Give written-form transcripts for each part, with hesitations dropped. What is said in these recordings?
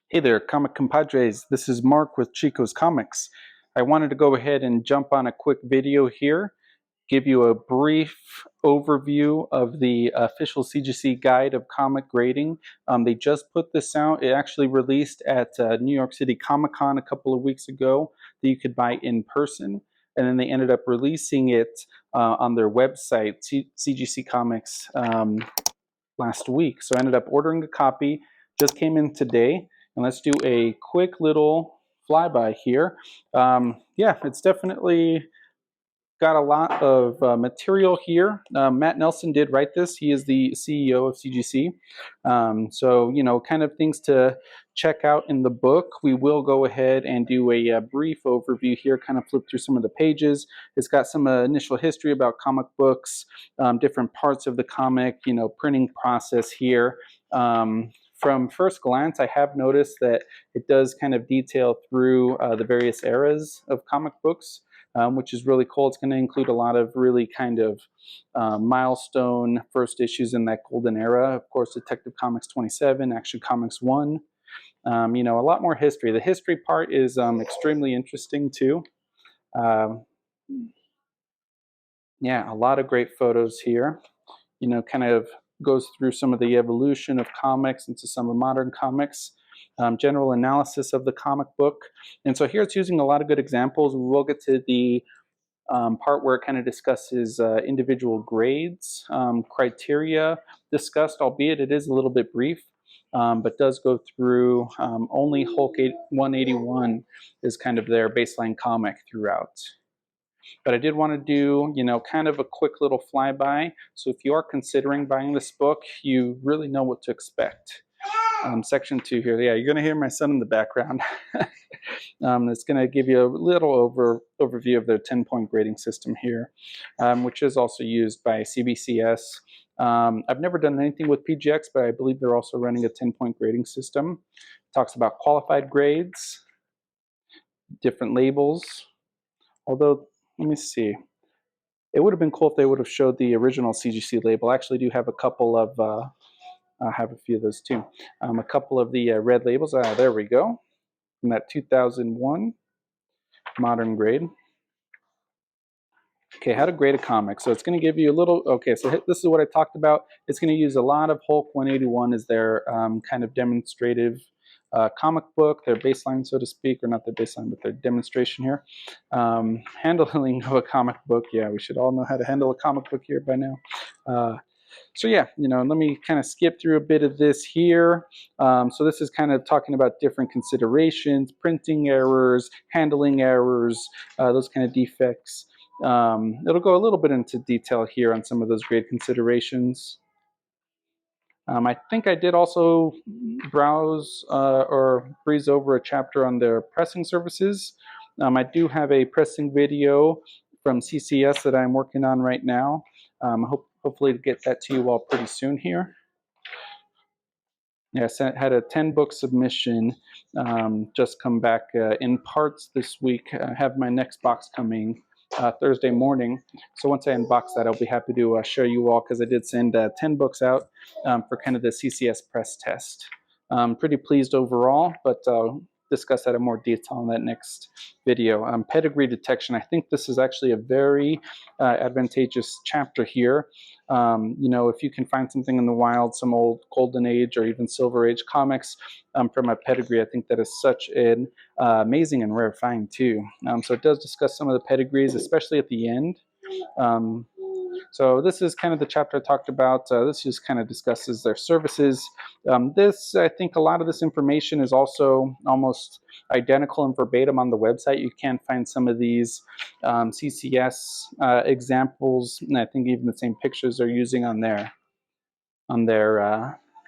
Hey there, comic compadres. This is Mark with Chico's Comics. I wanted to go ahead and jump on a quick video here, give you a brief overview of the official CGC guide of comic grading. They just put this out. It actually released at New York City Comic Con a couple of weeks ago that you could buy in person. And then they ended up releasing it on their website, CGC Comics, last week. So I ended up ordering a copy, just came in today. And let's do a quick little flyby here. Yeah, it's definitely got a lot of material here. Matt Nelson did write this. He is the CEO of CGC. So, you know, kind of things to check out in the book. We will go ahead and do a brief overview here, kind of flip through some of the pages. It's got some initial history about comic books, different parts of the comic, you know, printing process here. From first glance, I have noticed that it does kind of detail through the various eras of comic books. Which is really cool. It's going to include a lot of really kind of milestone first issues in that golden era. Of course, Detective Comics 27, Action Comics 1. You know, a lot more history. The history part is extremely interesting too. Yeah, a lot of great photos here. You know, kind of goes through some of the evolution of comics into some of modern comics. General analysis of the comic book. And so here it's using a lot of good examples. We will get to the part where it kind of discusses individual grades, criteria discussed, albeit it is a little bit brief, but does go through only Hulk 181 is kind of their baseline comic throughout. But I did want to do, you know, kind of a quick little flyby. So if you are considering buying this book, you really know what to expect. Section 2 here. Yeah, you're going to hear my son in the background. It's going to give you a little overview of their 10-point grading system here, which is also used by CBCS. I've never done anything with PGX, but I believe they're also running a 10-point grading system. It talks about qualified grades, different labels. Although, let me see. It would have been cool if they would have showed the original CGC label. I actually do have a couple of I have a few of those too. A couple of the red labels. There we go. From that 2001 modern grade. Okay, how to grade a comic. So it's going to give you a little, okay, so this is what I talked about. It's going to use a lot of Hulk 181 as their kind of demonstrative comic book, their baseline, so to speak, or not their baseline, but their demonstration here. Handling of a comic book. Yeah, we should all know how to handle a comic book here by now. So yeah, you know, let me kind of skip through a bit of this here. So this is kind of talking about different considerations, printing errors, handling errors, those kind of defects. It'll go a little bit into detail here on some of those grade considerations. I think I did also browse or breeze over a chapter on their pressing services. I do have a pressing video from CCS that I'm working on right now. Hopefully to get that to you all pretty soon here. Yeah, I had a 10-book submission just come back in parts this week. I have my next box coming Thursday morning. So once I unbox that, I'll be happy to show you all, because I did send 10 books out for kind of the CCS press test. Pretty pleased overall, but discuss that in more detail in that next video. Pedigree detection. I think this is actually a very advantageous chapter here. You know, if you can find something in the wild, some old Golden Age or even Silver Age comics from a pedigree, I think that is such an amazing and rare find too. So it does discuss some of the pedigrees, especially at the end. So this is kind of the chapter I talked about. This just kind of discusses their services. I think a lot of this information is also almost identical and verbatim on the website. You can find some of these CCS examples, and I think even the same pictures they're using on their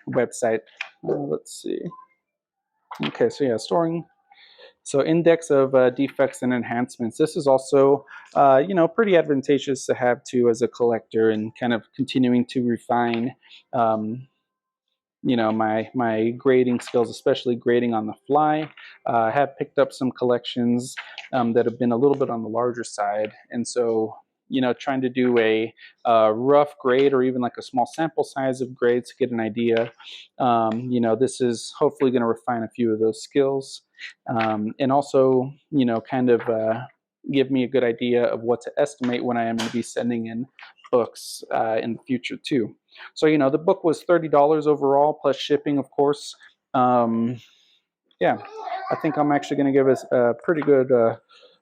website. Let's see. Okay, so yeah, storing. So index of defects and enhancements. This is also, you know, pretty advantageous to have too as a collector, and kind of continuing to refine, you know, my grading skills, especially grading on the fly. I have picked up some collections that have been a little bit on the larger side, and so, trying to do a rough grade or even like a small sample size of grades to get an idea. This is hopefully going to refine a few of those skills, and also, kind of give me a good idea of what to estimate when I am going to be sending in books in the future too. So, the book was $30 overall plus shipping, of course. Yeah, I think I'm actually going to give us a pretty good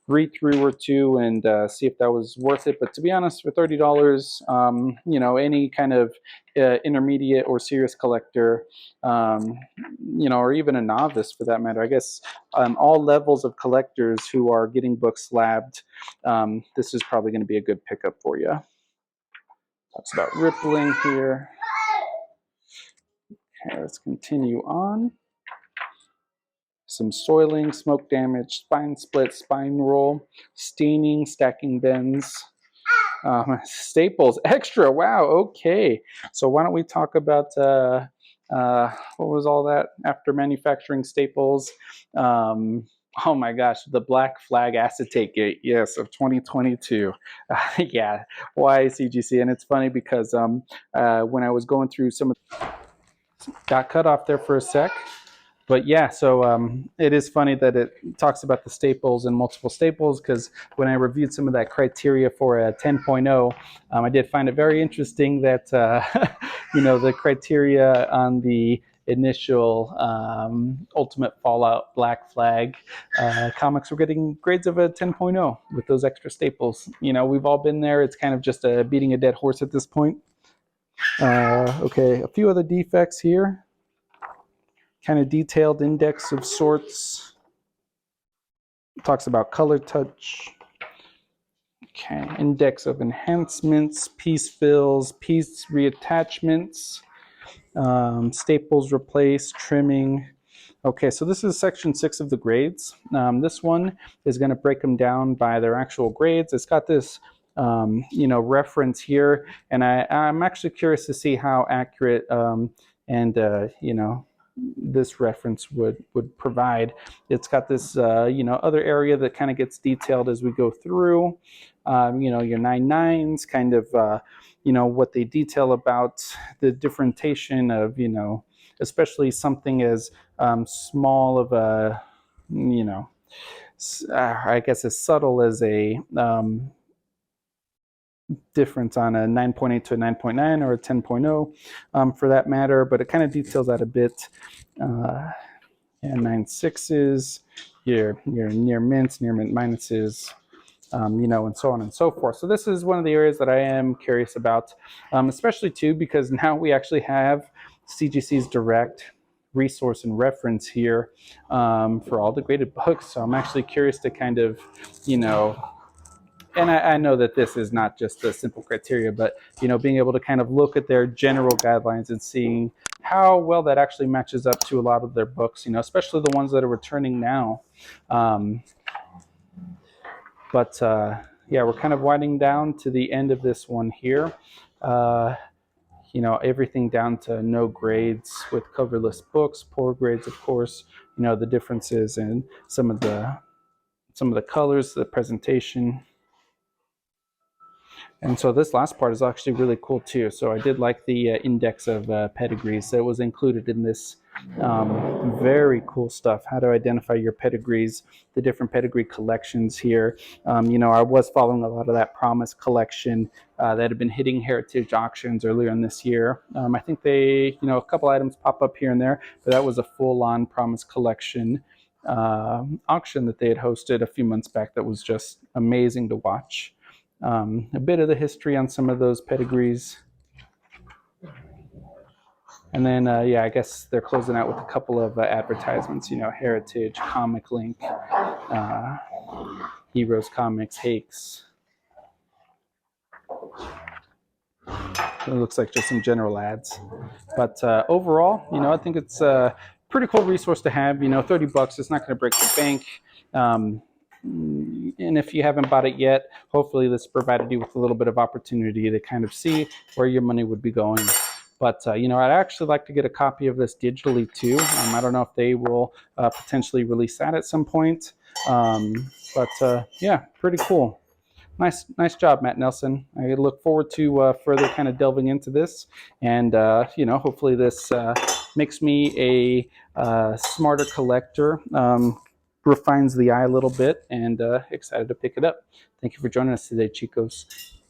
read through or two and see if that was worth it. But to be honest, for $30, any kind of intermediate or serious collector, or even a novice for that matter, I guess all levels of collectors who are getting books slabbed, this is probably going to be a good pickup for you. Talks about rippling here. Okay, let's continue on. Some soiling, smoke damage, spine split, spine roll, staining, stacking bends, staples, extra. Wow, okay. So why don't we talk about what was all that after manufacturing staples? Oh my gosh, the Black Flag acetate gate, yes, of 2022. Yeah, why CGC? And it's funny because when I was going through some of, got cut off there for a sec. But yeah, so it is funny that it talks about the staples and multiple staples, because when I reviewed some of that criteria for a 10.0, I did find it very interesting that, the criteria on the initial Ultimate Fallout Black Flag comics were getting grades of a 10.0 with those extra staples. We've all been there. It's kind of just beating a dead horse at this point. Okay, a few other defects here. Kind of detailed index of sorts. Talks about color touch. Okay, index of enhancements, piece fills, piece reattachments, staples replaced, trimming. Okay, so this is section 6 of the grades. This one is going to break them down by their actual grades. It's got this reference here, and I'm actually curious to see how accurate this reference would provide. It's got this other area that kind of gets detailed as we go through. Your 9/9s, kind of what they detail about the differentiation of especially something as small of a I guess as subtle as a difference on a 9.8 to a 9.9 or a 10.0 for that matter, but it kind of details that a bit. And 9/6s, your near mints, near mint minuses, and so on and so forth. So this is one of the areas that I am curious about, especially too because now we actually have CGC's direct resource and reference here for all the graded books. So I'm actually curious to kind of, and I know that this is not just a simple criteria, but being able to kind of look at their general guidelines and seeing how well that actually matches up to a lot of their books, especially the ones that are returning now. Yeah, we're kind of winding down to the end of this one here. Everything down to no grades with coverless books, poor grades, of course. The differences in some of the colors, the presentation. And so this last part is actually really cool too. So I did like the index of pedigrees that was included in this. Very cool stuff. How to identify your pedigrees, the different pedigree collections here. I was following a lot of that Promise collection that had been hitting heritage auctions earlier in this year. I think they, a couple items pop up here and there, but that was a full-on Promise collection auction that they had hosted a few months back that was just amazing to watch. A bit of the history on some of those pedigrees. And then, I guess they're closing out with a couple of advertisements, Heritage, Comic Link, Heroes Comics, Hakes. It looks like just some general ads. But overall, I think it's a pretty cool resource to have. $30, it's not going to break the bank. And if you haven't bought it yet, hopefully this provided you with a little bit of opportunity to kind of see where your money would be going. But, I'd actually like to get a copy of this digitally too. I don't know if they will potentially release that at some point. Yeah, pretty cool. nice job, Matt Nelson. I look forward to further kind of delving into this, and hopefully this makes me a smarter collector, refines the eye a little bit, and excited to pick it up. Thank you for joining us today, Chicos.